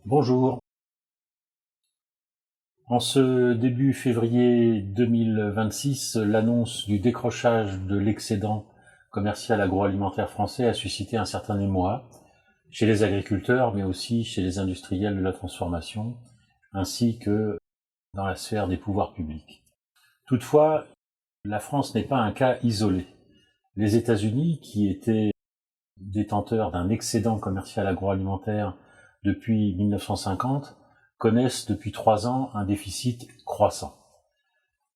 Bonjour. En ce début février 2026, l'annonce du décrochage de l'excédent commercial agroalimentaire français a suscité un certain émoi chez les agriculteurs, mais aussi chez les industriels de la transformation, ainsi que dans la sphère des pouvoirs publics. Toutefois, la France n'est pas un cas isolé. Les États-Unis, qui étaient détenteurs d'un excédent commercial agroalimentaire depuis 1950, connaissent depuis 3 ans un déficit croissant.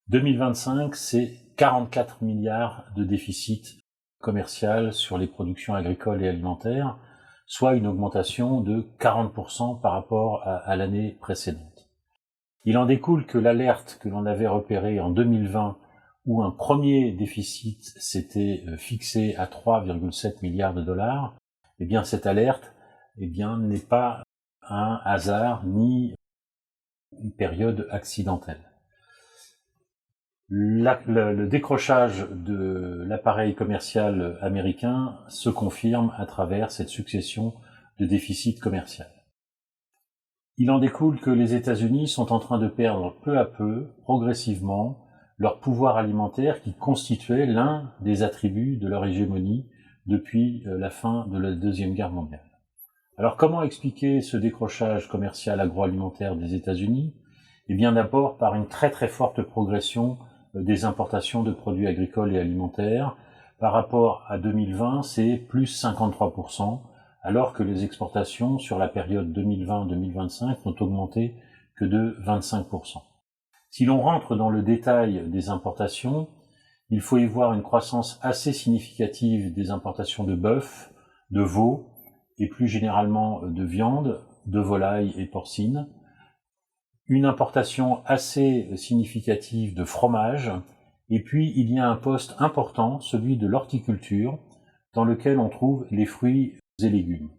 2025, c'est 44 milliards de déficit commercial sur les productions agricoles et alimentaires, soit une augmentation de 40% par rapport à l'année précédente. Il en découle que l'alerte que l'on avait repérée en 2020, où un premier déficit s'était fixé à 3,7 milliards de dollars, eh bien cette alerte n'est pas un hasard ni une période accidentelle. Le décrochage de l'appareil commercial américain se confirme à travers cette succession de déficits commerciaux. Il en découle que les États-Unis sont en train de perdre peu à peu, progressivement, leur pouvoir alimentaire qui constituait l'un des attributs de leur hégémonie depuis la fin de la Deuxième Guerre mondiale. Alors comment expliquer ce décrochage commercial agroalimentaire des États-Unis ? Eh bien d'abord par une très très forte progression des importations de produits agricoles et alimentaires. Par rapport à 2020, c'est plus 53%, alors que les exportations sur la période 2020-2025 n'ont augmenté que de 25%. Si l'on rentre dans le détail des importations, il faut y voir une croissance assez significative des importations de bœuf, de veau, et plus généralement de viande, de volaille et porcine, une importation assez significative de fromage, et puis il y a un poste important, celui de l'horticulture, dans lequel on trouve les fruits et légumes.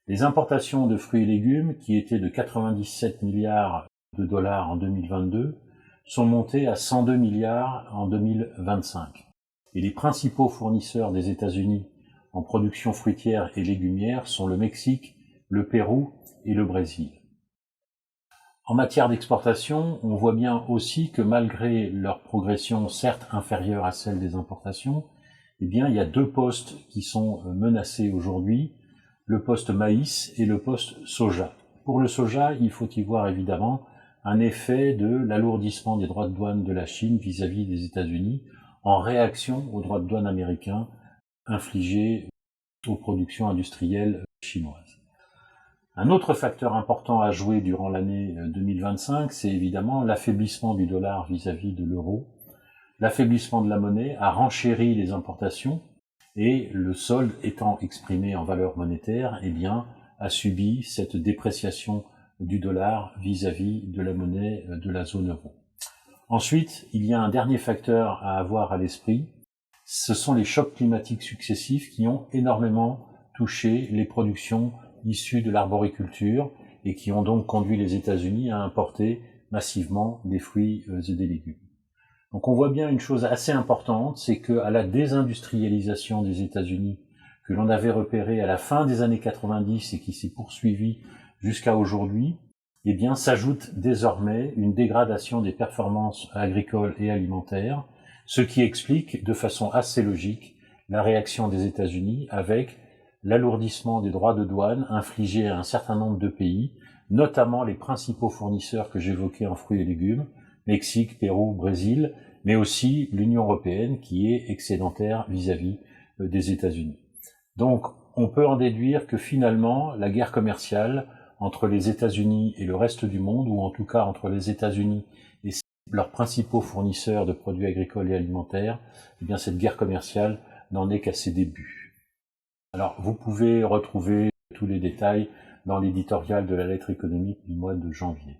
Les importations de fruits et légumes, qui étaient de 97 milliards de dollars en 2022, sont montées à 102 milliards en 2025. Et les principaux fournisseurs des États-Unis en production fruitière et légumière sont le Mexique, le Pérou et le Brésil. En matière d'exportation, on voit bien aussi que malgré leur progression certes inférieure à celle des importations, eh bien il y a deux postes qui sont menacés aujourd'hui, le poste maïs et le poste soja. Pour le soja, il faut y voir évidemment un effet de l'alourdissement des droits de douane de la Chine vis-à-vis des États-Unis en réaction aux droits de douane américains infligés aux productions industrielles chinoises. Un autre facteur important à jouer durant l'année 2025, c'est évidemment l'affaiblissement du dollar vis-à-vis de l'euro. L'affaiblissement de la monnaie a renchéri les importations et le solde étant exprimé en valeur monétaire, eh bien, a subi cette dépréciation du dollar vis-à-vis de la monnaie de la zone euro. Ensuite, il y a un dernier facteur à avoir à l'esprit, ce sont les chocs climatiques successifs qui ont énormément touché les productions issues de l'arboriculture et qui ont donc conduit les États-Unis à importer massivement des fruits et des légumes. Donc on voit bien une chose assez importante, c'est qu'à la désindustrialisation des États-Unis que l'on avait repérée à la fin des années 90 et qui s'est poursuivie jusqu'à aujourd'hui, eh bien s'ajoute désormais une dégradation des performances agricoles et alimentaires, ce qui explique de façon assez logique la réaction des États-Unis avec l'alourdissement des droits de douane infligés à un certain nombre de pays, notamment les principaux fournisseurs que j'évoquais en fruits et légumes, Mexique, Pérou, Brésil, mais aussi l'Union européenne qui est excédentaire vis-à-vis des États-Unis. Donc, on peut en déduire que finalement, la guerre commerciale entre les États-Unis et le reste du monde, ou en tout cas entre les États-Unis et leurs principaux fournisseurs de produits agricoles et alimentaires, eh bien cette guerre commerciale n'en est qu'à ses débuts. Alors, vous pouvez retrouver tous les détails dans l'éditorial de la lettre économique du mois de janvier.